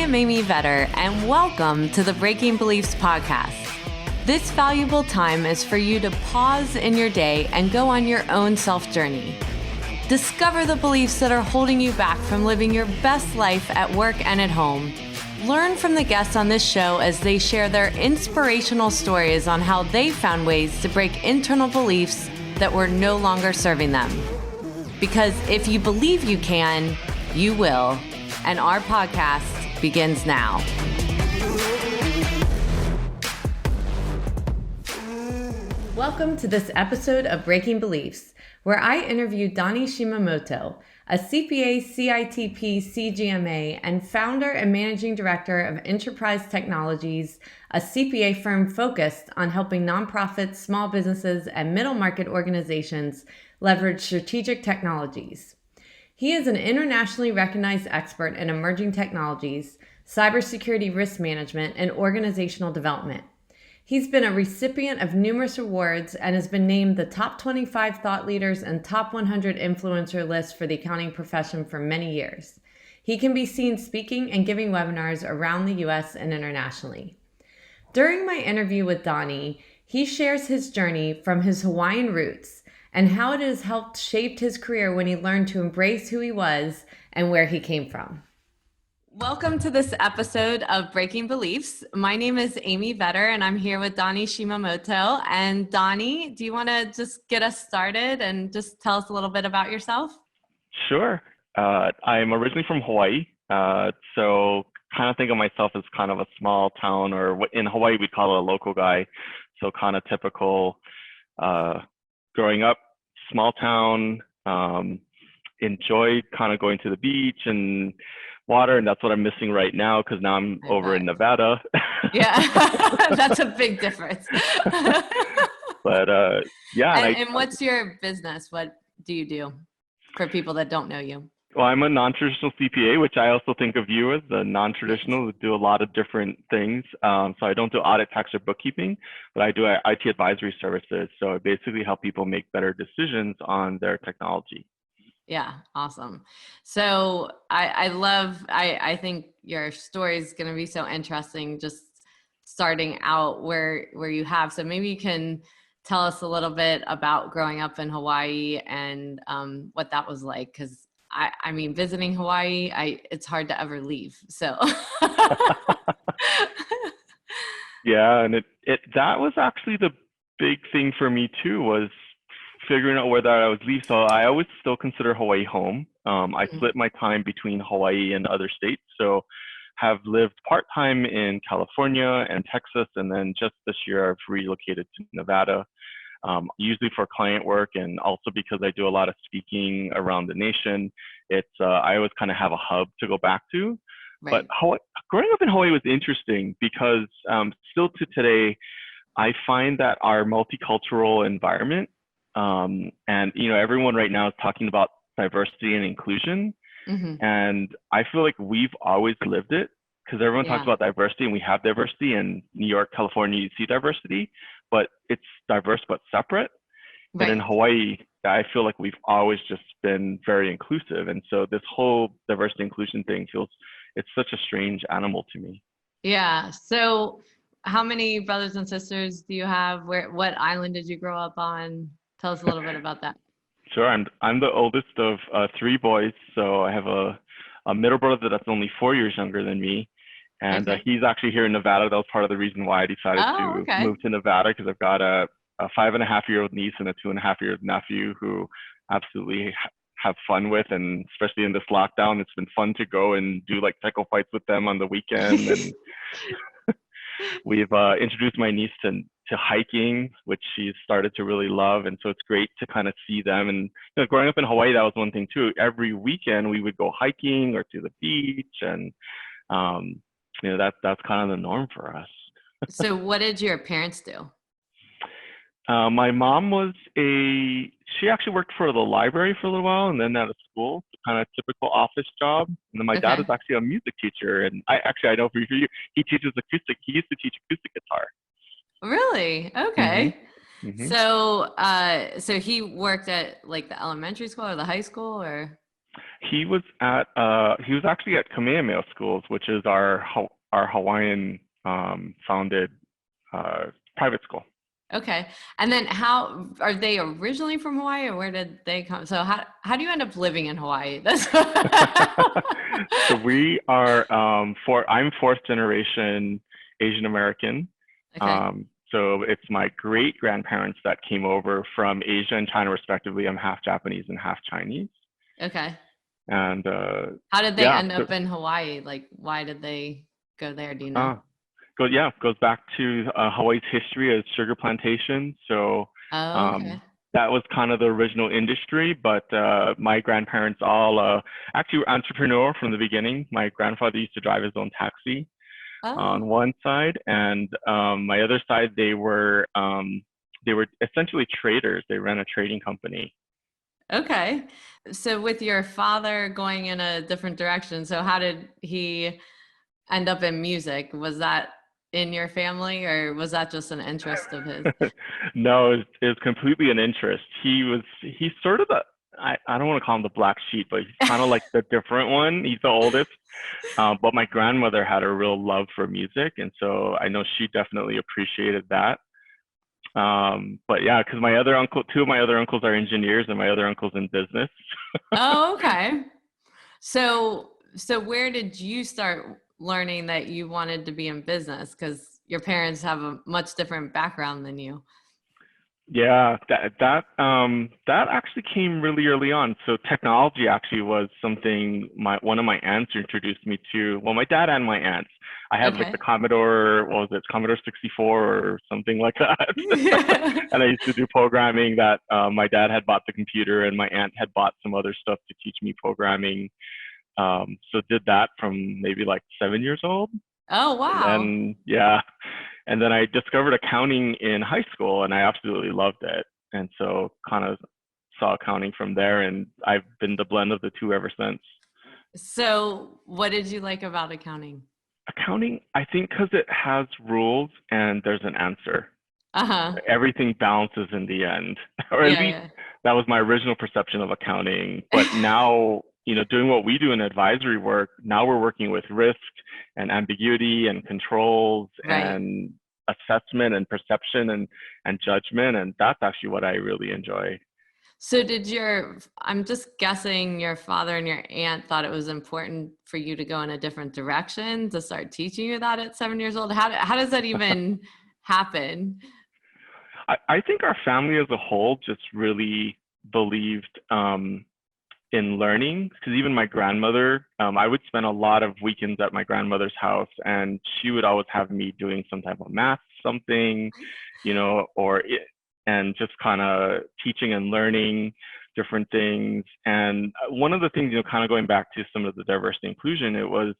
am Amy Vetter, and welcome to the Breaking Beliefs podcast. This valuable time is for you to pause in your day and go on your own self-journey. Discover the beliefs that are holding you back from living your best life at work and at home. Learn from the guests on this show as they share their inspirational stories on how they found ways to break internal beliefs that were no longer serving them. Because if you believe you can, you will. And our podcast begins now. Welcome to this episode of Breaking Beliefs, where I interview Donny Shimamoto, a CPA, CITP, CGMA, and founder and managing director of IntrapriseTechKnowlogies, a CPA firm focused on helping nonprofits, small businesses, and middle market organizations leverage strategic technologies. He is an internationally recognized expert in emerging technologies, cybersecurity risk management, and organizational development. He's been a recipient of numerous awards and has been named the top 25 thought leaders and top 100 influencer list for the accounting profession for many years. He can be seen speaking and giving webinars around the US and internationally. During my interview with Donny, he shares his journey from his Hawaiian roots and how it has helped shape his career when he learned to embrace who he was and where he came from. Welcome to this episode of Breaking Beliefs. My name is Amy Vetter, and I'm here with Donny Shimamoto. And Donny, do you want to just get us started and just tell us a little bit about yourself? Sure. I'm originally from Hawaii, so kind of think of myself as kind of a small town, or in Hawaii we call it a local guy. So kind of typical. Growing up, small town, enjoyed kind of going to the beach and water, and that's what I'm missing right now because now I'm over in Nevada. Yeah, that's a big difference. But yeah. And what's your business? What do you do for people that don't know you? Well, I'm a non-traditional CPA, which I also think of you as a non-traditional. We do a lot of different things. So I don't do audit, tax, or bookkeeping, but I do IT advisory services. So I basically help people make better decisions on their technology. Yeah, awesome. So I think your story is going to be so interesting, just starting out where you have. So maybe you can tell us a little bit about growing up in Hawaii and what that was like, because I mean, visiting Hawaii, it's hard to ever leave. So. Yeah, and that was actually the big thing for me too, was figuring out whether I would leave. So I always still consider Hawaii home. I split my time between Hawaii and other states. So have lived part-time in California and Texas, and then just this year I've relocated to Nevada. Usually for client work, and also because I do a lot of speaking around the nation. I always kind of have a hub to go back to. Right. But growing up in Hawaii was interesting because still to today, I find that our multicultural environment, and everyone right now is talking about diversity and inclusion, and I feel like we've always lived it. Because everyone talks about diversity, and we have diversity in New York, California, you see diversity, but it's diverse but separate. Right. And in Hawaii, I feel like we've always just been very inclusive. And so this whole diversity inclusion thing it's such a strange animal to me. Yeah. So how many brothers and sisters do you have? What island did you grow up on? Tell us a little bit about that. Sure. I'm the oldest of 3 boys. So I have a middle brother that's only 4 years younger than me. And he's actually here in Nevada. That was part of the reason why I decided to move to Nevada, because I've got a 5.5-year-old niece and a 2.5-year-old nephew who absolutely have fun with. And especially in this lockdown, it's been fun to go and do like tackle fights with them on the weekend. And we've introduced my niece to hiking, which she's started to really love. And so it's great to kind of see them. And growing up in Hawaii, that was one thing too. Every weekend we would go hiking or to the beach, and that's kind of the norm for us. So what did your parents do? My mom she actually worked for the library for a little while, and then at a school, kind of typical office job. And then my dad is actually a music teacher, and I know for you, he teaches acoustic. He used to teach acoustic guitar. Really? Okay. Mm-hmm. So he worked at like the elementary school or the high school, or? He was actually at Kamehameha Schools, which is our Hawaiian founded private school. Okay. And then how are they originally from Hawaii, or where did they come? So how do you end up living in Hawaii? That's So we are I'm fourth generation Asian American. okay. So it's my great grandparents that came over from Asia and China respectively. I'm half Japanese and half Chinese. Okay. And How did they yeah, end so, up in Hawaii? Like, why did they go there? Do you know? uh, goes back to Hawaii's history as sugar plantation. So Oh, um, okay. that was kind of the original industry. But my grandparents all actually were entrepreneur from the beginning. My grandfather used to drive his own taxi Oh, on one side, and my other side they were essentially traders. They ran a trading company. okay. So with your father going in a different direction, so how did he end up in music? Was that in your family, or was that just an interest of his? No, it was completely an interest. He's sort of I don't want to call him the black sheep, but he's kind of like the different one. He's the oldest. But my grandmother had a real love for music, and so I know she definitely appreciated that. But yeah, because two of my other uncles are engineers, and my other uncle's in business. Oh, okay. So where did you start learning that you wanted to be in business? Because your parents have a much different background than you. Yeah, that actually came really early on. So technology actually was something one of my aunts introduced me to. Well, my dad and my aunts. I had like Okay. the Commodore, what was it, Commodore 64 or something like that. And I used to do programming that my dad had bought the computer and my aunt had bought some other stuff to teach me programming. So did that from maybe like 7 years old. Oh, And wow. then, yeah, and then I discovered accounting in high school and I absolutely loved it. And so kind of saw accounting from there and I've been the blend of the two ever since. So what did you like about accounting? Accounting, I think because it has rules and there's an answer. Uh-huh. Everything balances in the end, or at least Yeah, that was my original perception of accounting. But yeah. now, doing what we do in advisory work, now we're working with risk and ambiguity and controls Right. and assessment and perception and judgment. And that's actually what I really enjoy. So I'm just guessing your father and your aunt thought it was important for you to go in a different direction to start teaching you that at 7 years old. How does that even happen? I think our family as a whole just really believed in learning because even my grandmother, I would spend a lot of weekends at my grandmother's house and she would always have me doing some type of math, something, and just kind of teaching and learning different things. And one of the things, kind of going back to some of the diversity inclusion, it was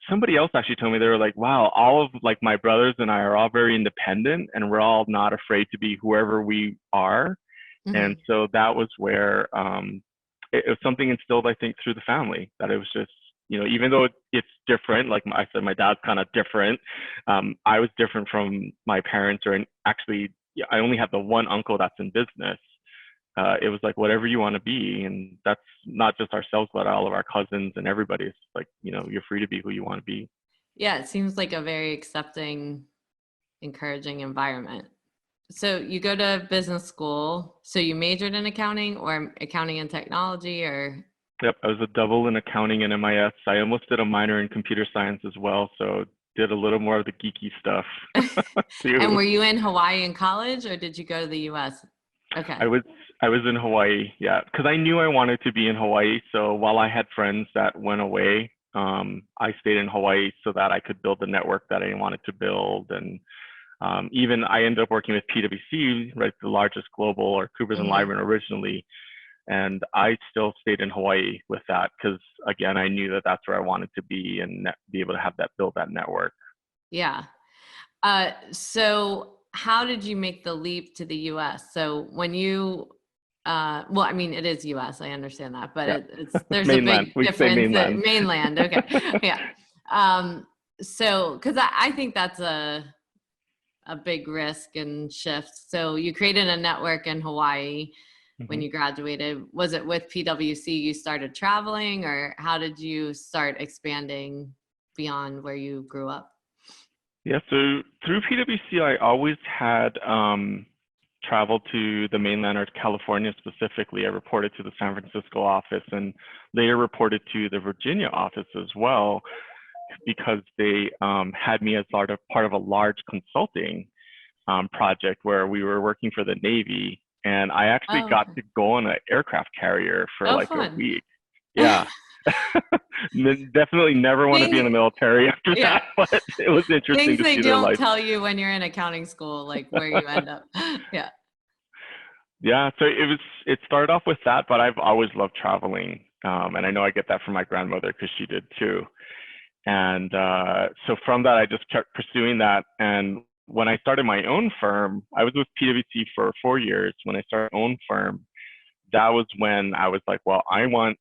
somebody else actually told me they were like, wow, all of like my brothers and I are all very independent and we're all not afraid to be whoever we are. And Mhm. so that was where it was something instilled, I think, through the family that it was just, even though it's different, like I said, my dad's kind of different. I was different from my parents, or actually, yeah, I only have the one uncle that's in business. It was like whatever you want to be, and that's not just ourselves, but all of our cousins and everybody. It's like you're free to be who you want to be. Yeah, it seems like a very accepting, encouraging environment. So you go to business school. So you majored in accounting or accounting and technology or Yep, I was a double in accounting and MIS. I almost did a minor in computer science as well, so did a little more of the geeky stuff and too. were you in Hawaii in college or did you go to the US? Okay. I was I was in Hawaii, yeah, because I knew I wanted to be in Hawaii. So while I had friends that went away, I stayed in Hawaii so that I could build the network that I wanted to build. And even I ended up working with PwC, right, the largest global or Coopers and Hmm. Lybrand originally. And I still stayed in Hawaii with that because again, I knew that that's where I wanted to be and be able to have that build that network. Yeah. So how did you make the leap to the US? So when you, well, I mean, it is US, I understand that, but Yeah, there's a mainland. big We say difference. mainland. Mainland, okay. Yeah. So, because I think that's a big risk and shift. So you created a network in Hawaii. when you graduated. Was it with PwC you started traveling, or how did you start expanding beyond where you grew up? Yeah, so through PwC, I always had traveled to the mainland or to California specifically. I reported to the San Francisco office and later reported to the Virginia office as well, because they had me as part of a large consulting project where we were working for the Navy. And I actually got to go on an aircraft carrier for like a week. Yeah. Definitely never want to be in the military after that, but it was interesting to see their life. Things they don't tell you when you're in accounting school, like where you end up. Yeah. Yeah, so it started off with that, but I've always loved traveling. And I know I get that from my grandmother because she did too. And so from that, I just kept pursuing that. And when I started my own firm, I was with PwC for 4 years. When I started my own firm, that was when I was like, well, I want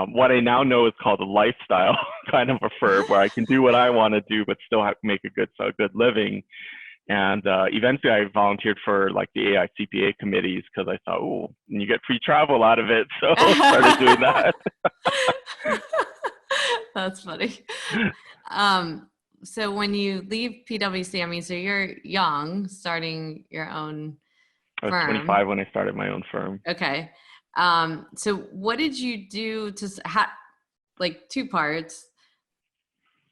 what I now know is called a lifestyle kind of a firm where I can do what I want to do, but still have to make a good living. And eventually I volunteered for like the AI CPA committees because I thought, oh, you get free travel out of it. So I started doing that. That's funny. So when you leave PwC, I mean, so you're young, starting your own firm. I was 25 when I started my own firm. Okay. So what did you do to, like, two parts?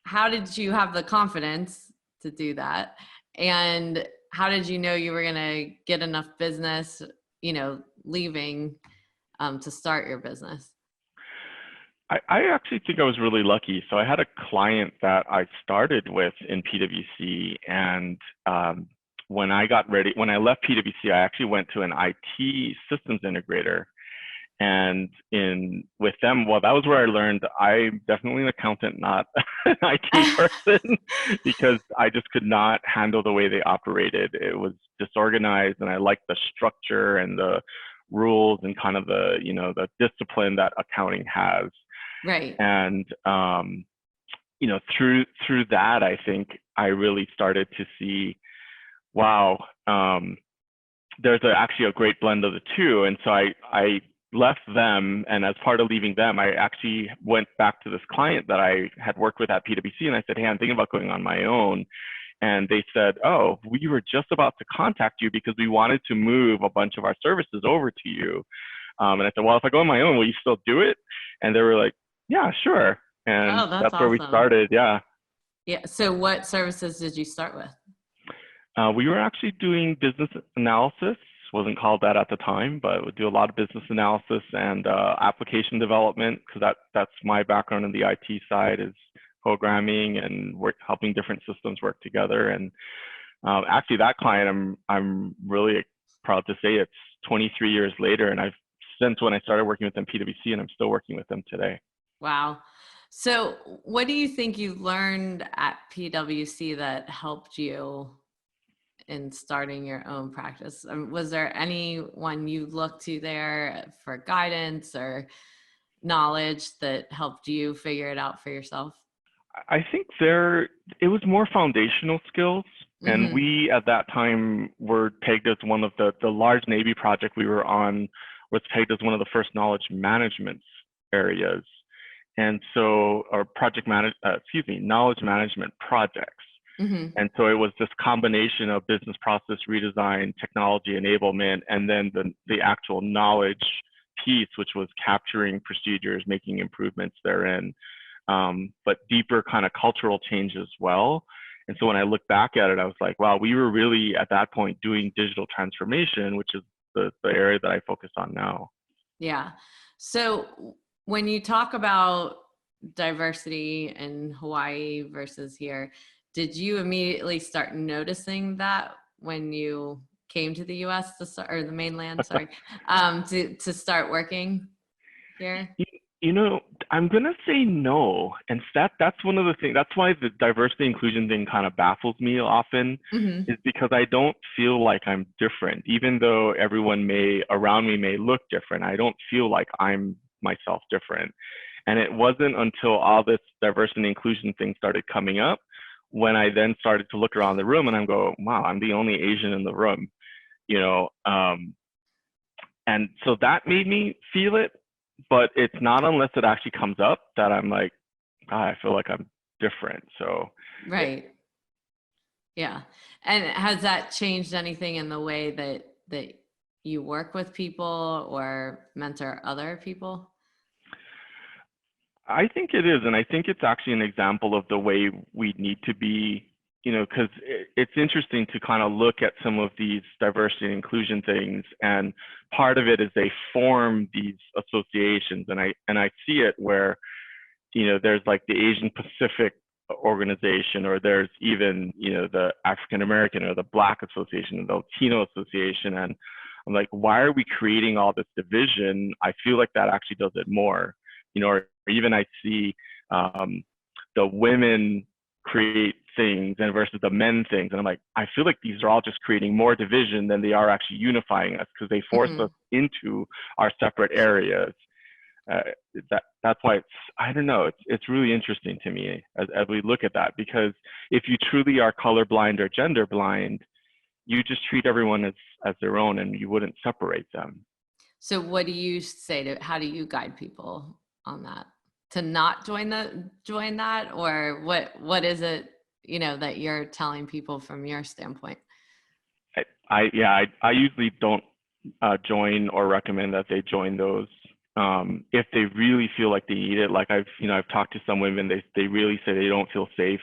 How did you have the confidence to do that? And how did you know you were going to get enough business, leaving to start your business? I actually think I was really lucky. So I had a client that I started with in PwC, and when I left PwC, I actually went to an IT systems integrator. And with them, well, that was where I learned I'm definitely an accountant, not an IT person, because I just could not handle the way they operated. It was disorganized, and I liked the structure and the rules and kind of the discipline that accounting has. Right. And through that, I think I really started to see, wow, there's actually a great blend of the two. And so I left them, and as part of leaving them, I actually went back to this client that I had worked with at PwC, and I said, hey, I'm thinking about going on my own. And they said, oh, we were just about to contact you because we wanted to move a bunch of our services over to you. And I said, well, if I go on my own, will you still do it? And they were like, yeah, sure. And that's awesome. Where we started. Yeah. Yeah. So what services did you start with? We were actually doing business analysis. Wasn't called that at the time, but we do a lot of business analysis and application development, because that's my background in the IT side, is programming and helping different systems work together. And actually, that client, I'm really proud to say it's 23 years later, and since when I started working with them PwC, and I'm still working with them today. Wow. So what do you think you learned at PwC that helped you in starting your own practice? Was there anyone you looked to there for guidance or knowledge that helped you figure it out for yourself? I think it was more foundational skills. And we, at that time, were pegged as one of the large Navy project we were on was pegged as one of the first knowledge management areas. And so, or knowledge management projects. And so it was this combination of business process redesign, technology enablement, and then the actual knowledge piece, which was capturing procedures, making improvements therein, but deeper kind of cultural change as well. And so when I look back at it, I was like, wow, we were really at that point doing digital transformation, which is the area that I focus on now. Yeah. So when you talk about diversity in Hawaii versus here, did you immediately start noticing that when you came to the U.S. or the mainland, sorry, to start working here? I'm going to say no. And that's one of the things, that's why the diversity inclusion thing kind of baffles me often, is because I don't feel like I'm different. Even though everyone around me may look different, I don't feel like I'm myself different. And it wasn't until all this diversity and inclusion thing started coming up when I then started to look around the room and I'm going, wow, I'm the only Asian in the room. And so that made me feel it, but it's not unless it actually comes up that I'm like, I feel like I'm different. So Right. Yeah. And has that changed anything in the way that you work with people or mentor other people? I think it is. And I think it's actually an example of the way we need to be, because it's interesting to kind of look at some of these diversity and inclusion things. And part of it is they form these associations. And I see it where, there's like the Asian Pacific organization, or there's even, the African American or the Black Association, the Latino Association. And I'm like, why are we creating all this division? I feel like that actually does it more, or even I see the women create things and versus the men things. And I'm like, I feel like these are all just creating more division than they are actually unifying us, because they force us into our separate areas. That's why I don't know, it's really interesting to me as we look at that, because if you truly are colorblind or gender blind, you just treat everyone as their own and you wouldn't separate them. So what do you say how do you guide people on that? To not join that, or what is it, that you're telling people from your standpoint? I usually don't join or recommend that they join those. If they really feel like they need it, like I've talked to some women, they really say they don't feel safe,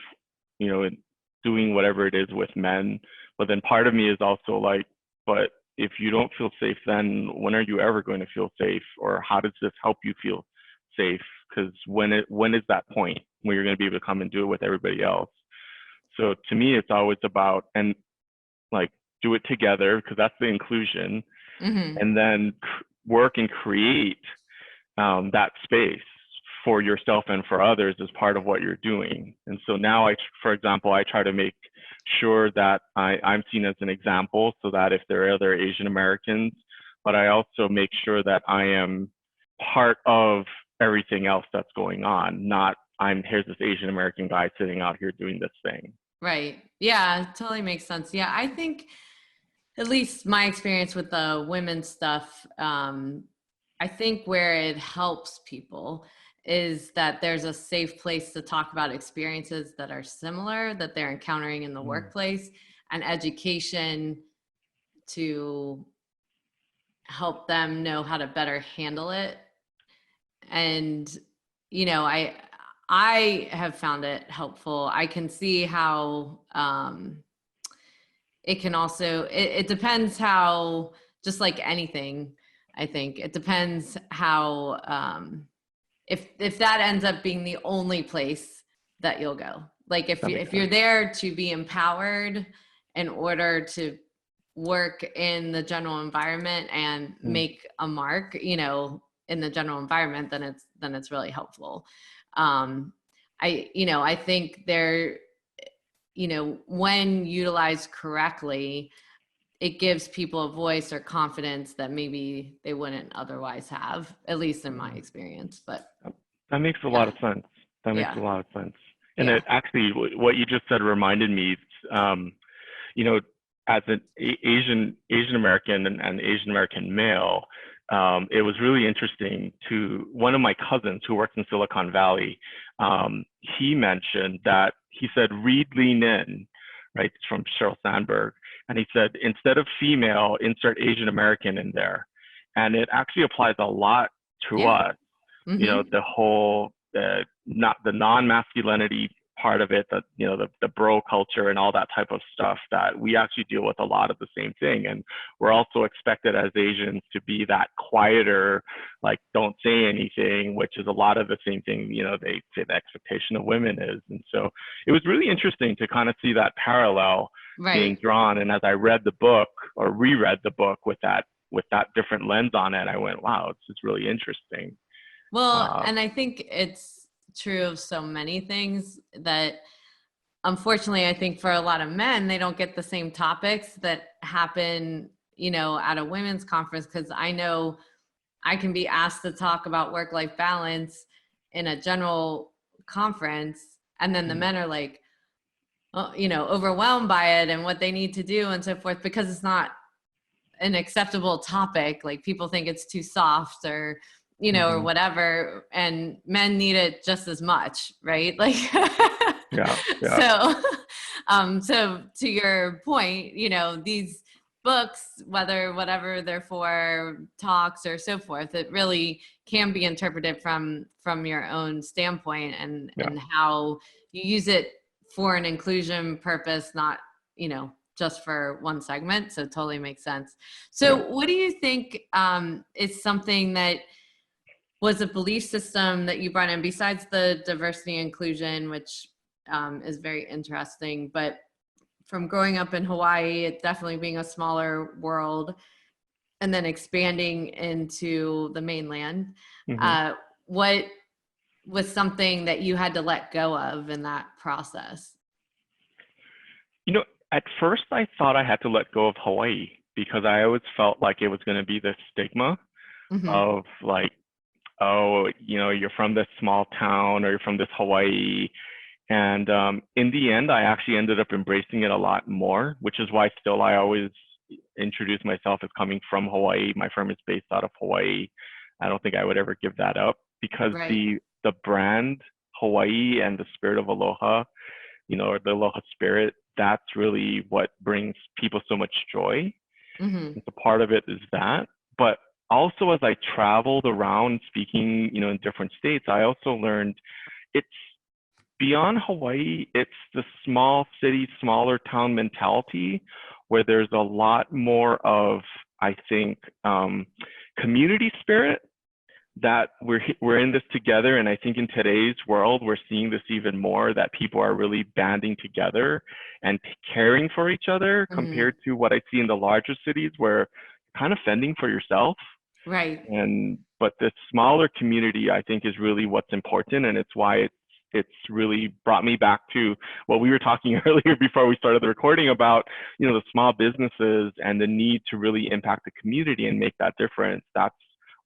doing whatever it is with men. But then part of me is also like, but if you don't feel safe, then when are you ever going to feel safe? Or how does this help you feel safe? Because when is that point where you're going to be able to come and do it with everybody else? So to me, it's always about, and like, do it together, because that's the inclusion, and then work and create that space for yourself and for others as part of what you're doing. And so now for example, I try to make sure that I'm seen as an example, so that if there are other Asian Americans, but I also make sure that I am part of everything else that's going on, not here's this Asian American guy sitting out here doing this thing. Right. Yeah, totally makes sense. Yeah, I think at least my experience with the women's stuff, I think where it helps people is that there's a safe place to talk about experiences that are similar, that they're encountering in the workplace, and education to help them know how to better handle it. And, I have found it helpful. I can see how, it can also, it depends how, just like anything, I think it depends how, if that ends up being the only place that you'll go. Like if you're there to be empowered in order to work in the general environment and make a mark, in the general environment, then it's really helpful. I think when utilized correctly, it gives people a voice or confidence that maybe they wouldn't otherwise have, at least in my experience. But that makes a lot of sense. That makes a lot of sense. And it actually, what you just said reminded me, as an Asian American and Asian American male, it was really interesting to one of my cousins who works in Silicon Valley. He mentioned that he said, read Lean In, right? It's from Sheryl Sandberg. And he said, instead of female, insert Asian American in there. And it actually applies a lot to us. The whole, not the non-masculinity part of it, the bro culture and all that type of stuff, that we actually deal with a lot of the same thing. And we're also expected as Asians to be that quieter, like don't say anything, which is a lot of the same thing, they say the expectation of women is. And so it was really interesting to kind of see that parallel being drawn. And as I read the book or reread the book with that different lens on it, I went, wow, it's just really interesting. Well, and I think it's true of so many things that unfortunately, I think for a lot of men, they don't get the same topics that happen, at a women's conference. Because I know I can be asked to talk about work-life balance in a general conference, and then the men are like, overwhelmed by it and what they need to do and so forth, because it's not an acceptable topic. Like people think it's too soft or, you know, or whatever, and men need it just as much, right? Like, Yeah. so to your point, you know, these books, whatever they're for, talks or so forth, it really can be interpreted from your own standpoint and how you use it for an inclusion purpose, not, you know, just for one segment. So it totally makes sense. So what do you think is something that was a belief system that you brought in besides the diversity and inclusion, which is very interesting, but from growing up in Hawaii, it definitely being a smaller world and then expanding into the mainland, what was something that you had to let go of in that process? You know, at first I thought I had to let go of Hawaii because I always felt like it was going to be this stigma of like, oh, you know, you're from this small town or you're from this Hawaii. And in the end, I actually ended up embracing it a lot more, which is why still I always introduce myself as coming from Hawaii. My firm is based out of Hawaii. I don't think I would ever give that up because the brand Hawaii and the spirit of Aloha, you know, or the Aloha spirit, that's really what brings people so much joy. And so part of it is that. But also as I traveled around speaking, you know, in different states, I also learned it's beyond Hawaii, it's the small city, smaller town mentality where there's a lot more of, I think, community spirit that we're in this together. And I think in today's world, we're seeing this even more, that people are really banding together and caring for each other compared to what I see in the larger cities where you're kind of fending for yourself. Right. But this smaller community, I think, is really what's important. And it's why it's really brought me back to what we were talking earlier before we started the recording about, you know, the small businesses and the need to really impact the community and make that difference. That's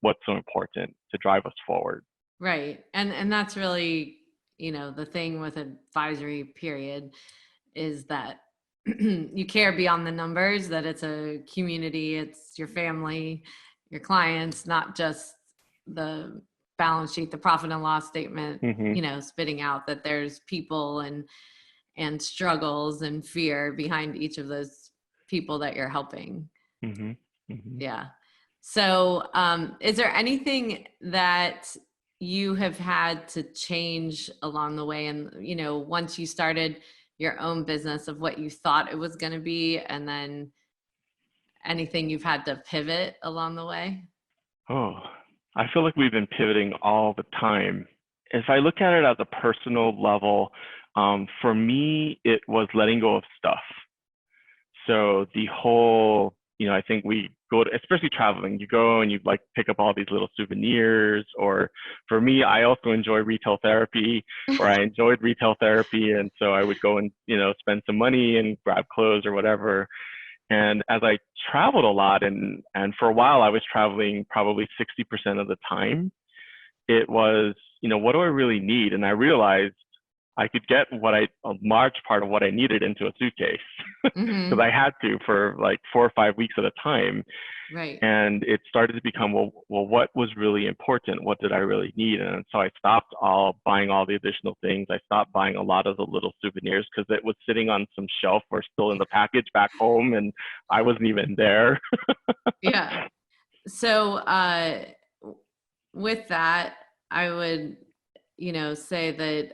what's so important to drive us forward. Right. And that's really, you know, the thing with advisory period is that you care beyond the numbers, that it's a community, it's your family, your clients, not just the balance sheet, the profit and loss statement, you know, spitting out that there's people and struggles and fear behind each of those people that you're helping. Yeah. So is there anything that you have had to change along the way? And, you know, once you started your own business, of what you thought it was going to be, and then anything you've had to pivot along the way? Oh, I feel like we've been pivoting all the time. If I look at it at a personal level, for me, it was letting go of stuff. So the whole, you know, I think we go to, especially traveling, you go and you like pick up all these little souvenirs. Or for me, I also enjoy retail therapy, or I enjoyed retail therapy. And so I would go and, you know, spend some money and grab clothes or whatever. And as I traveled a lot, and for a while I was traveling probably 60% of the time, it was, you know, what do I really need? And I realized I could get a large part of what I needed into a suitcase because I had to for like 4 or 5 weeks at a time. Right. And it started to become, well, what was really important? What did I really need? And so I stopped buying all the additional things. I stopped buying a lot of the little souvenirs because it was sitting on some shelf or still in the package back home, and I wasn't even there. Yeah. So with that, I would, you know, say that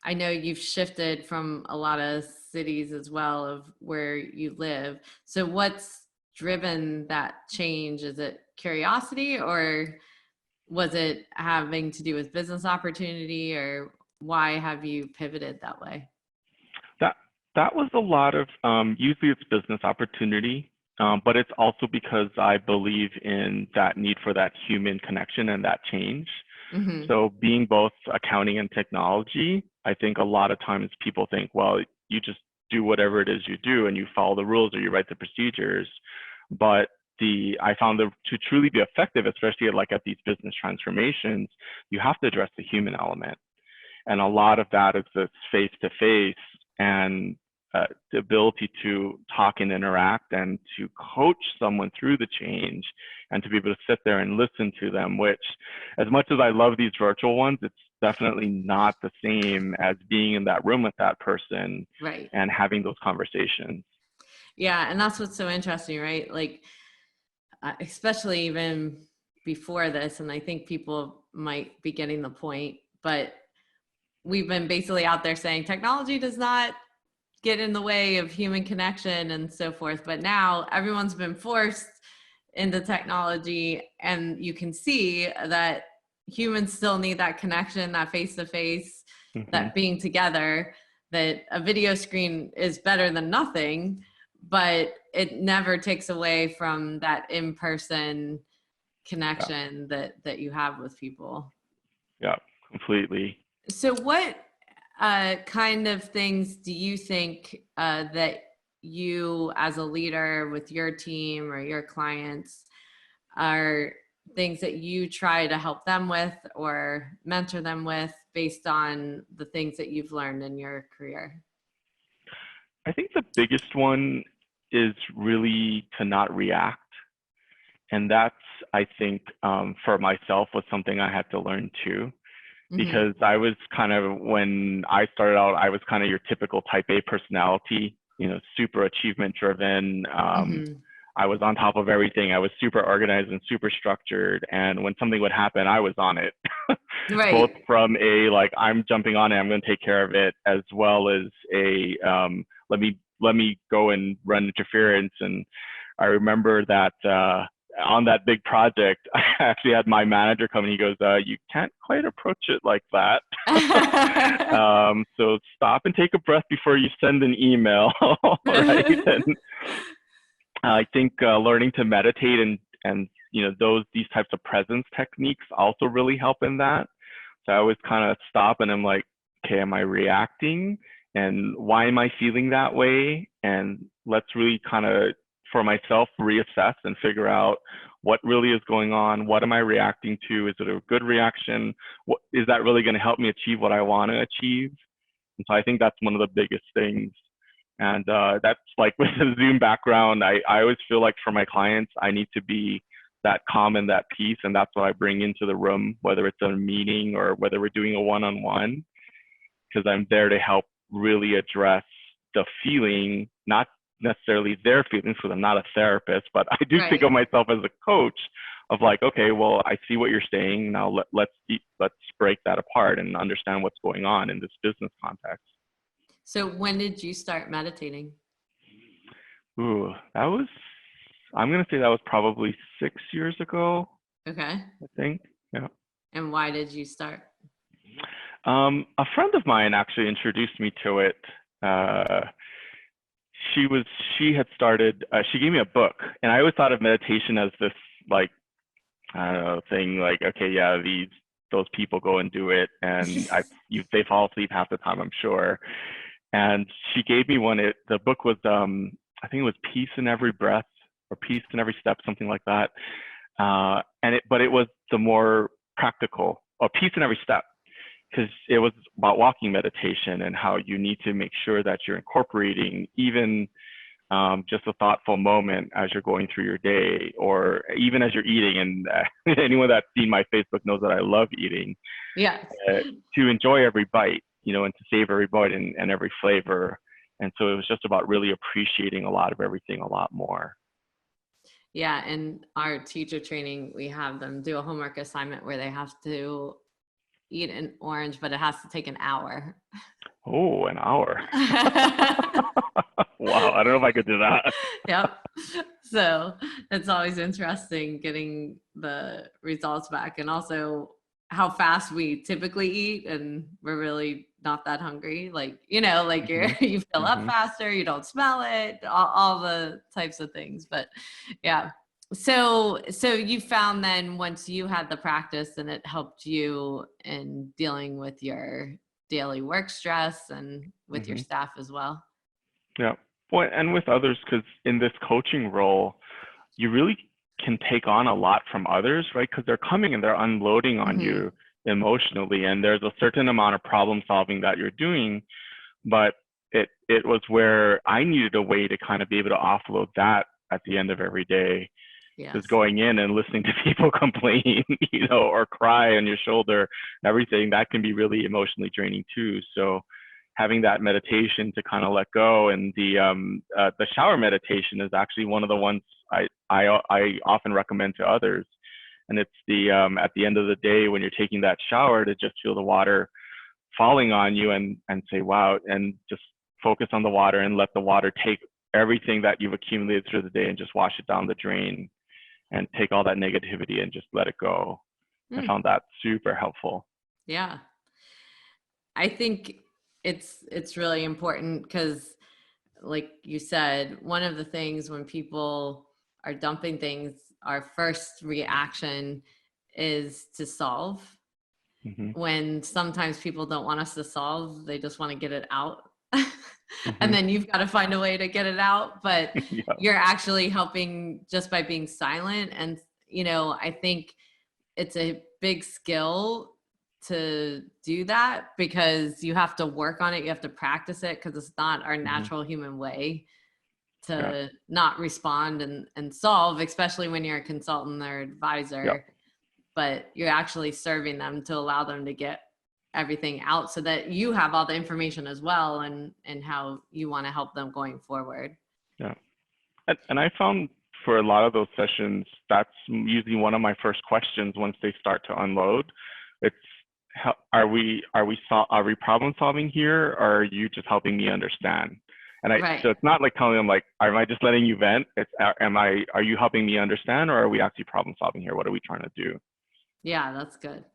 I know you've shifted from a lot of cities as well of where you live. So what's driven that change? Is it curiosity, or was it having to do with business opportunity, or why have you pivoted that way? That was a lot of, usually it's business opportunity, but it's also because I believe in that need for that human connection and that change. So being both accounting and technology, I think a lot of times people think, well, you just do whatever it is you do and you follow the rules or you write the procedures. But I found that to truly be effective, especially at these business transformations, you have to address the human element. And a lot of that is this face to face. And the ability to talk and interact and to coach someone through the change and to be able to sit there and listen to them, which as much as I love these virtual ones, it's definitely not the same as being in that room with that person right. and having those conversations. Yeah. And that's what's so interesting, right? Like, especially even before this, and I think people might be getting the point, but we've been basically out there saying technology does not get in the way of human connection and so forth. But now everyone's been forced into technology, and you can see that humans still need that connection, that face-to-face, that being together, that a video screen is better than nothing, but it never takes away from that in-person connection that you have with people. Yeah, completely. So what kind of things do you think that you as a leader with your team or your clients are things that you try to help them with or mentor them with based on the things that you've learned in your career? I think the biggest one is really to not react. And that's, I think, for myself was something I had to learn too. Because I was kind of, when I started out, I was kind of your typical type A personality, you know, super achievement driven. I was on top of everything. I was super organized and super structured. And when something would happen, I was on it. Right. Both from a, like, I'm jumping on it, I'm going to take care of it, as well as a, let me go and run interference. And I remember that, on that big project, I actually had my manager come and he goes, you can't quite approach it like that. So stop and take a breath before you send an email, right? And I think learning to meditate and you know, these types of presence techniques also really help in that. So I always kind of stop and I'm like, okay, am I reacting? And why am I feeling that way? And let's really kind of, for myself, reassess and figure out what really is going on. What am I reacting to? Is it a good reaction? What is that really going to help me achieve what I want to achieve? And so I think that's one of the biggest things. And that's like with the Zoom background, I always feel like for my clients, I need to be that calm and that peace. And that's what I bring into the room, whether it's a meeting or whether we're doing a one-on-one, because I'm there to help really address the feeling, not necessarily their feelings, because I'm not a therapist, but I do think of myself as a coach of like, okay, well, I see what you're saying. Now let's break that apart and understand what's going on in this business context. So when did you start meditating? Ooh, I'm going to say that was probably 6 years ago. Okay. I think. Yeah. And why did you start? A friend of mine actually introduced me to it. She had started, she gave me a book, and I always thought of meditation as this, like, I don't know, thing like, okay, yeah, those people go and do it, and they fall asleep half the time, I'm sure. And she gave me one. The book was, I think it was Peace in Every Breath or Peace in Every Step, something like that. But it was the more practical, or Peace in Every Step, because it was about walking meditation and how you need to make sure that you're incorporating even just a thoughtful moment as you're going through your day, or even as you're eating. And anyone that's seen my Facebook knows that I love eating. Yeah. To enjoy every bite, you know, and to save every bite and every flavor. And so it was just about really appreciating a lot of everything a lot more. Yeah, in our teacher training, we have them do a homework assignment where they have to eat an orange, but it has to take an hour. Oh, an hour. Wow, I don't know if I could do that. Yep. So it's always interesting getting the results back, and also how fast we typically eat, and we're really not that hungry. Like, you know, like you fill up faster, you don't smell it, all the types of things. But yeah. So you found then once you had the practice and it helped you in dealing with your daily work stress and with your staff as well. Yeah. Well, and with others, because in this coaching role, you really can take on a lot from others, right? Because they're coming and they're unloading on you emotionally, and there's a certain amount of problem solving that you're doing, but it was where I needed a way to kind of be able to offload that at the end of every day. Just Yes. going in and listening to people complain, or cry on your shoulder, everything that can be really emotionally draining too. So having that meditation to kind of let go, and the shower meditation is actually one of the ones I often recommend to others. And it's at the end of the day when you're taking that shower, to just feel the water falling on you, and say wow, and just focus on the water and let the water take everything that you've accumulated through the day and just wash it down the drain, and take all that negativity and just let it go. I found that super helpful. Yeah. I think it's really important because, like you said, one of the things when people are dumping things, our first reaction is to solve. Mm-hmm. When sometimes people don't want us to solve, they just want to get it out. Mm-hmm. And then you've got to find a way to get it out. But Yeah. you're actually helping just by being silent. And, I think it's a big skill to do that, because you have to work on it. You have to practice it, because it's not our natural human way to not respond and solve, especially when you're a consultant or advisor. Yeah. But you're actually serving them to allow them to get everything out so that you have all the information as well, and how you want to help them going forward. Yeah. And I found for a lot of those sessions, that's usually one of my first questions once they start to unload. It's are we problem solving here, or are you just helping me understand? And so it's not like telling them like, am I just letting you vent? It's are you helping me understand, or are we actually problem solving here? What are we trying to do? Yeah, that's good.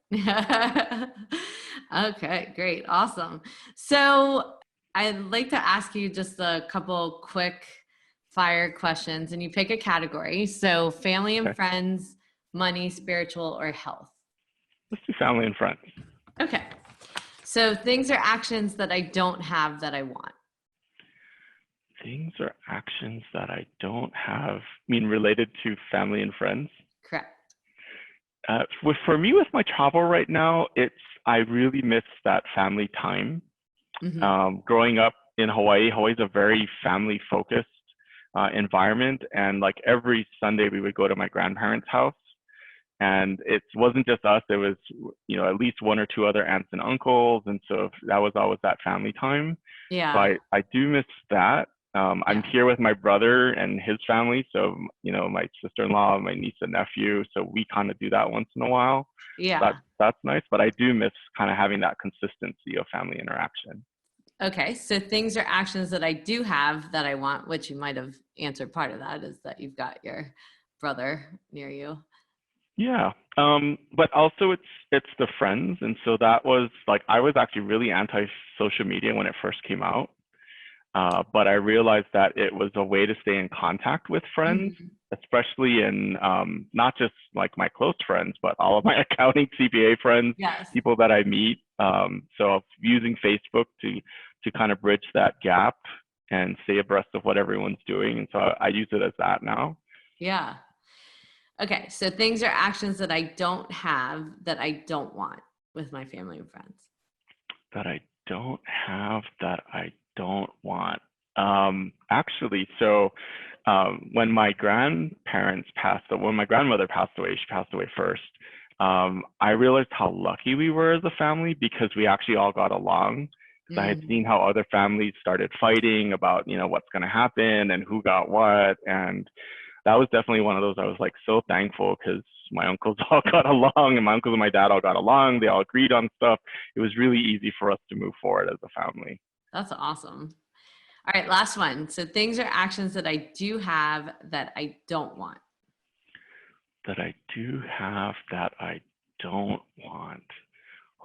Okay, great. Awesome. So I'd like to ask you just a couple quick fire questions, and you pick a category. So family and friends, money, spiritual, or health. Let's do family and friends. Okay. So things or actions that I don't have that I want. Things or actions that I don't have, related to family and friends? Correct. For me, with my travel right now, I really miss that family time. Growing up in Hawaii is a very family focused environment, and like every Sunday we would go to my grandparents' house, and it wasn't just us. There was at least one or two other aunts and uncles, and so that was always that family time. Yeah. So I do miss that. I'm here with my brother and his family, so my sister-in-law, my niece and nephew, so we kind of do that once in a while. Yeah. That's nice, but I do miss kind of having that consistency of family interaction. Okay, so things or actions that I do have that I want, which you might have answered part of that, is that you've got your brother near you. Yeah, but also it's the friends, and so that was like, I was actually really anti-social media when it first came out. But I realized that it was a way to stay in contact with friends, especially in not just like my close friends, but all of my accounting CPA friends, people that I meet. So using Facebook to kind of bridge that gap and stay abreast of what everyone's doing. And so I use it as that now. Yeah. Okay. So things or actions that I don't have that I don't want with my family and friends. That I don't have that I don't want. Actually, so when my grandmother passed away, she passed away first. I realized how lucky we were as a family, because we actually all got along. I had seen how other families started fighting about, what's going to happen and who got what. And that was definitely one of those I was like so thankful, because my uncles all got along, and my uncles and my dad all got along. They all agreed on stuff. It was really easy for us to move forward as a family. That's awesome. All right, last one. So things or actions that I do have that I don't want. That I do have that I don't want.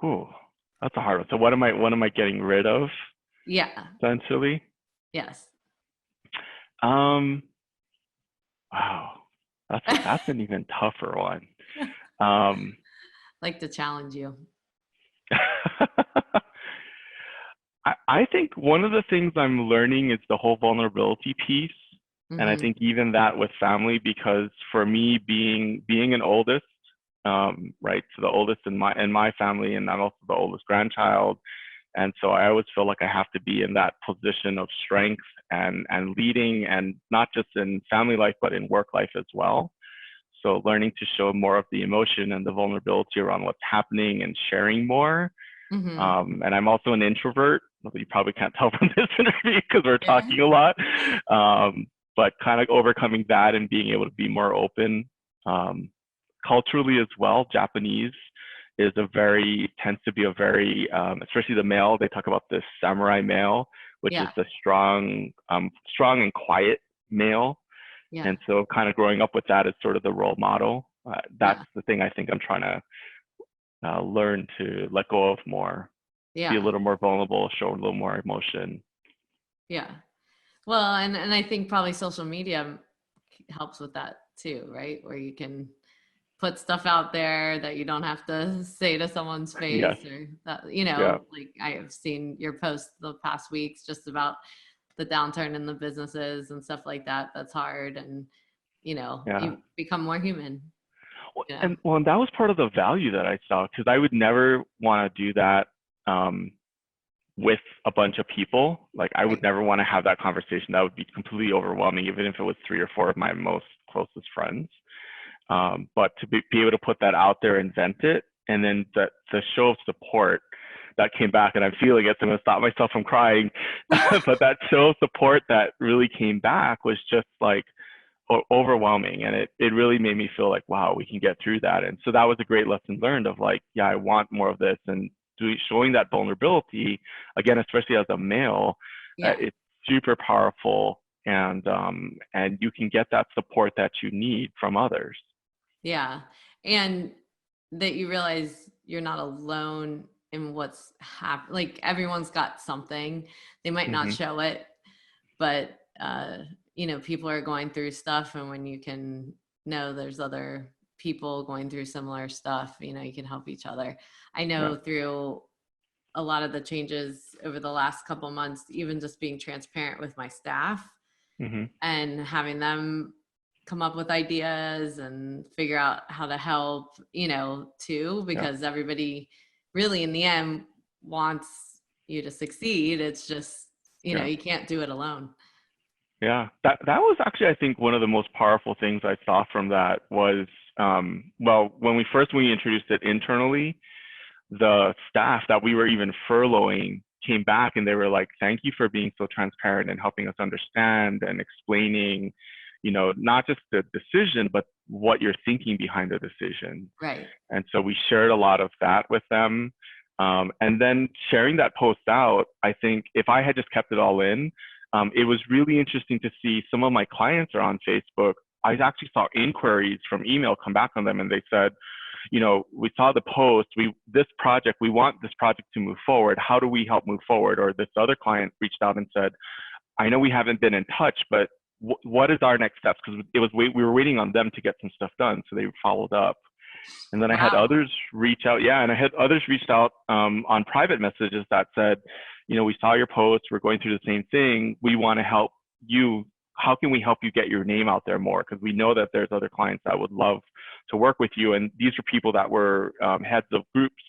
Ooh, that's a hard one. So what am I getting rid of? Yeah. Essentially. Yes. Wow, that's an even tougher one. Like to challenge you. I think one of the things I'm learning is the whole vulnerability piece. And I think even that with family, because for me, being an oldest, right, so the oldest in my family, and I'm also the oldest grandchild, And so I always feel like I have to be in that position of strength and leading, and not just in family life, but in work life as well. So learning to show more of the emotion and the vulnerability around what's happening and sharing more. And I'm also an introvert. You probably can't tell from this interview because we're talking a lot. But kind of overcoming that and being able to be more open. Culturally as well, Japanese tends to be a very, especially the male, they talk about this samurai male, which is the strong and quiet male. And so kind of growing up with that as sort of the role model. That's the thing I think I'm trying to learn to let go of more, be a little more vulnerable, show a little more emotion. Yeah. Well, and I think probably social media helps with that too, right? Where you can put stuff out there that you don't have to say to someone's face, or that, like I have seen your posts the past weeks just about the downturn in the businesses and stuff like that. That's hard. And, you become more human. And that was part of the value that I saw, because I would never want to do that with a bunch of people. Like I would never want to have that conversation. That would be completely overwhelming, even if it was 3 or 4 of my most closest friends. But to be able to put that out there and vent it, and then the show of support that came back, and I'm feeling it, so I'm going to stop myself from crying. But that show of support that really came back was just like overwhelming, and it really made me feel like, wow, we can get through that. And so that was a great lesson learned of like, yeah, I want more of this, and showing that vulnerability again, especially as a male, it's super powerful, and you can get that support that you need from others. Yeah. And that you realize you're not alone in what's happening. Like everyone's got something. They might not show it, but people are going through stuff, and when you can know there's other people going through similar stuff, you can help each other. I know through a lot of the changes over the last couple months, even just being transparent with my staff and having them come up with ideas and figure out how to help, too, because everybody really in the end wants you to succeed. It's just, you can't do it alone. Yeah, that was actually, I think, one of the most powerful things I saw from that was, when we introduced it internally, the staff that we were even furloughing came back and they were like, thank you for being so transparent and helping us understand and explaining, not just the decision, but what you're thinking behind the decision. Right. And so we shared a lot of that with them. And then sharing that post out, I think if I had just kept it all in, it was really interesting to see some of my clients are on Facebook. I actually saw inquiries from email come back on them, and they said, we saw the post, we want this project to move forward. How do we help move forward? Or this other client reached out and said, I know we haven't been in touch, but what is our next steps? Because we were waiting on them to get some stuff done. So they followed up. And then I had others reach out. Yeah. And I had others reached out on private messages that said, we saw your post. We're going through the same thing. We want to help you. How can we help you get your name out there more? Because we know that there's other clients that would love to work with you. And these are people that were heads of groups.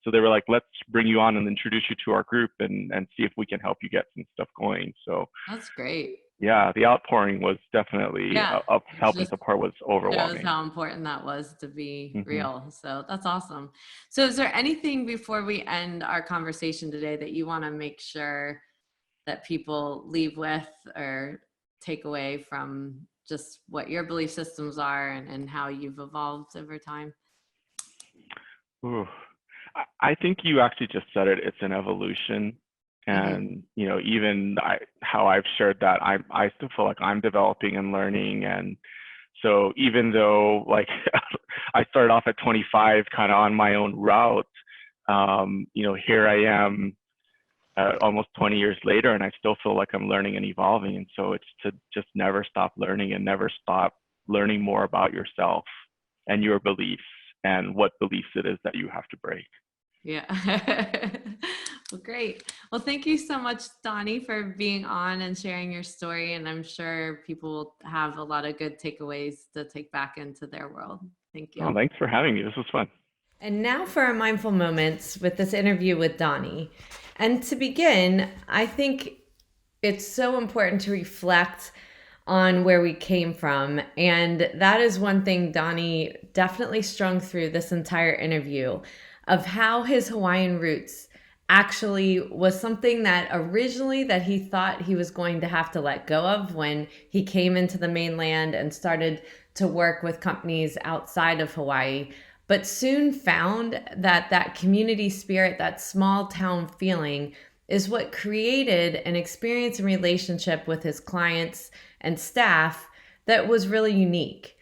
So they were like, let's bring you on and introduce you to our group and see if we can help you get some stuff going. So that's great. Yeah, the outpouring was definitely of help and support was overwhelming. Shows how important that was to be real. So that's awesome. So is there anything before we end our conversation today that you want to make sure that people leave with or take away from just what your belief systems are and how you've evolved over time? Ooh. I think you actually just said it. It's an evolution. And, even how I've shared that, I still feel like I'm developing and learning. And so even though like I started off at 25 kind of on my own route, here I am almost 20 years later, and I still feel like I'm learning and evolving. And so it's to just never stop learning and never stop learning more about yourself and your beliefs and what beliefs it is that you have to break. Yeah. Well, great. Well, thank you so much, Donny, for being on and sharing your story. And I'm sure people will have a lot of good takeaways to take back into their world. Thank you. Oh, thanks for having me. This was fun. And now for our mindful moments with this interview with Donny. And to begin, I think it's so important to reflect on where we came from. And that is one thing Donny definitely strung through this entire interview, of how his Hawaiian roots actually was something that originally that he thought he was going to have to let go of when he came into the mainland and started to work with companies outside of Hawaii, but soon found that that community spirit, that small town feeling, is what created an experience and relationship with his clients and staff that was really unique.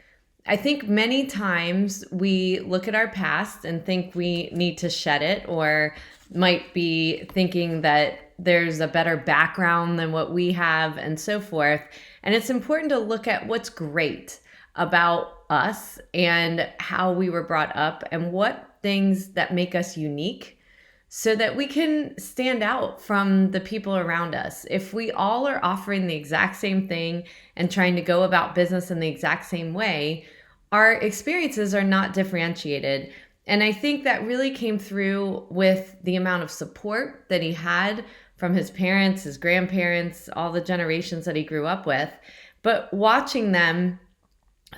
I think many times we look at our past and think we need to shed it, or might be thinking that there's a better background than what we have and so forth. And it's important to look at what's great about us and how we were brought up and what things that make us unique, so that we can stand out from the people around us. If we all are offering the exact same thing and trying to go about business in the exact same way, our experiences are not differentiated. And I think that really came through with the amount of support that he had from his parents, his grandparents, all the generations that he grew up with, but watching them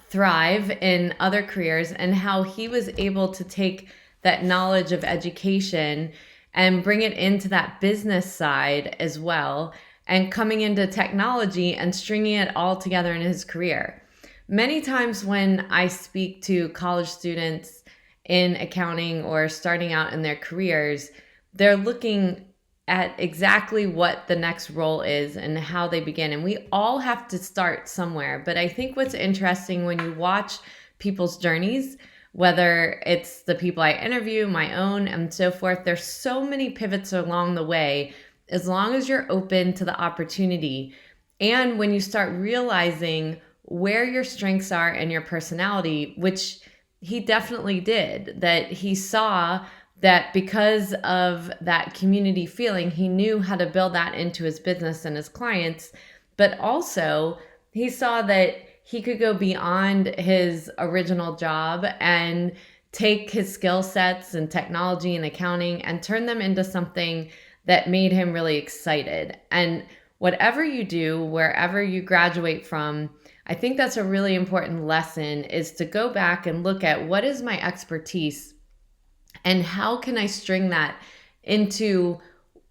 thrive in other careers and how he was able to take that knowledge of education and bring it into that business side as well, and coming into technology and stringing it all together in his career. Many times when I speak to college students in accounting or starting out in their careers, they're looking at exactly what the next role is and how they begin. And we all have to start somewhere. But I think what's interesting when you watch people's journeys, whether it's the people I interview, my own, and so forth, there's so many pivots along the way, as long as you're open to the opportunity. And when you start realizing where your strengths are and your personality, which he definitely did, that he saw that because of that community feeling, he knew how to build that into his business and his clients. But also he saw that he could go beyond his original job and take his skill sets and technology and accounting and turn them into something that made him really excited. And whatever you do, wherever you graduate from, I think that's a really important lesson, is to go back and look at what is my expertise and how can I string that into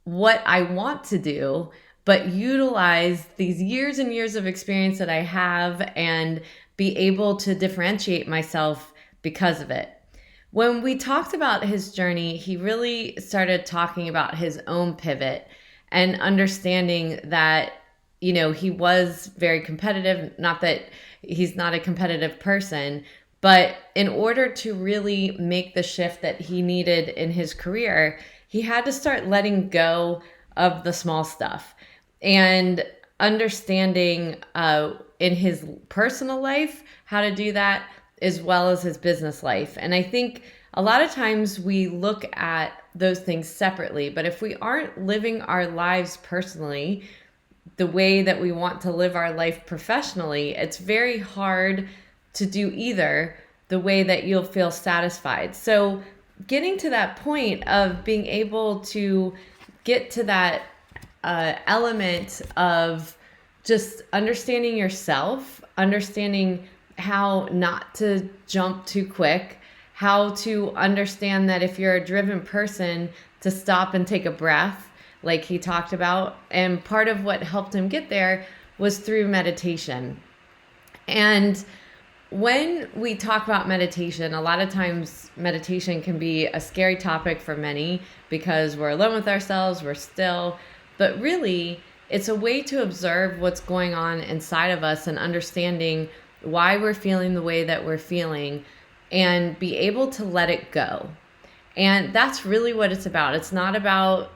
what I want to do, but utilize these years and years of experience that I have and be able to differentiate myself because of it. When we talked about his journey, he really started talking about his own pivot and understanding that, you know, he was very competitive. Not that he's not a competitive person, but in order to really make the shift that he needed in his career, he had to start letting go of the small stuff and understanding in his personal life how to do that, as well as his business life. And I think a lot of times we look at those things separately, but if we aren't living our lives personally the way that we want to live our life professionally, it's very hard to do either the way that you'll feel satisfied. So getting to that point of being able to get to that element of just understanding yourself, understanding how not to jump too quick, how to understand that if you're a driven person, to stop and take a breath, like he talked about. And part of what helped him get there was through meditation. And when we talk about meditation, a lot of times meditation can be a scary topic for many because we're alone with ourselves, we're still, but really it's a way to observe what's going on inside of us and understanding why we're feeling the way that we're feeling and be able to let it go. And that's really what it's about. It's not about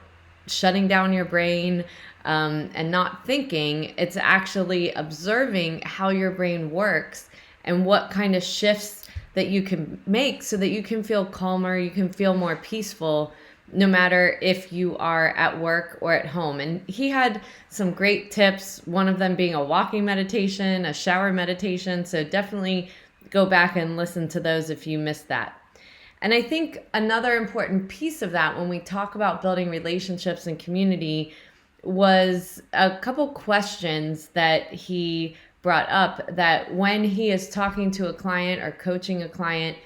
shutting down your brain and not thinking. It's actually observing how your brain works and what kind of shifts that you can make so that you can feel calmer, you can feel more peaceful, no matter if you are at work or at home. And he had some great tips, one of them being a walking meditation, a shower meditation. So definitely go back and listen to those if you missed that. And I think another important piece of that when we talk about building relationships and community was a couple questions that he brought up, that when he is talking to a client or coaching a client,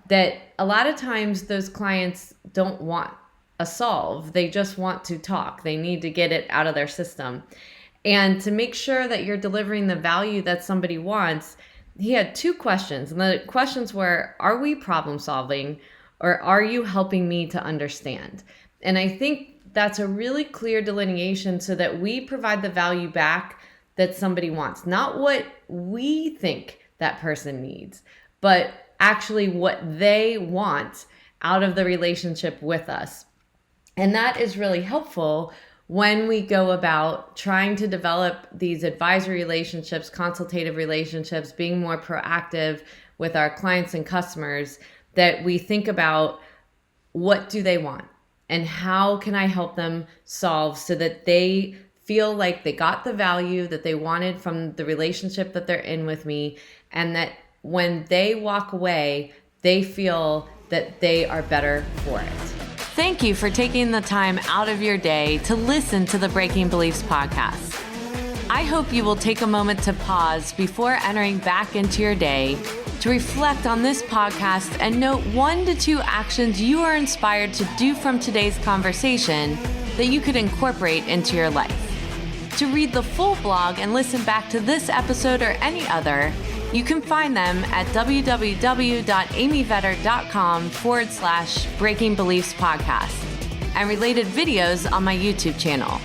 that a lot of times those clients don't want a solve. They just want to talk. They need to get it out of their system. And to make sure that you're delivering the value that somebody wants, he had two questions. And the questions were, are we problem solving, or are you helping me to understand? And I think that's a really clear delineation so that we provide the value back that somebody wants, not what we think that person needs, but actually what they want out of the relationship with us. And that is really helpful when we go about trying to develop these advisory relationships, consultative relationships, being more proactive with our clients and customers, that we think about what do they want and how can I help them solve so that they feel like they got the value that they wanted from the relationship that they're in with me, and that when they walk away, they feel that they are better for it. Thank you for taking the time out of your day to listen to the Breaking Beliefs podcast. I hope you will take a moment to pause before entering back into your day to reflect on this podcast and note 1 to 2 actions you are inspired to do from today's conversation that you could incorporate into your life. To read the full blog and listen back to this episode or any other, you can find them at www.amyvetter.com/Breaking Beliefs podcast and related videos on my YouTube channel.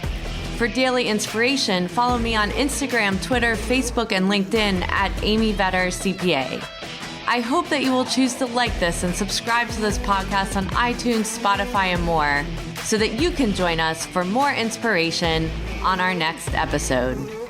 For daily inspiration, follow me on Instagram, Twitter, Facebook, and LinkedIn at Amy Vetter CPA. I hope that you will choose to like this and subscribe to this podcast on iTunes, Spotify, and more, so that you can join us for more inspiration on our next episode.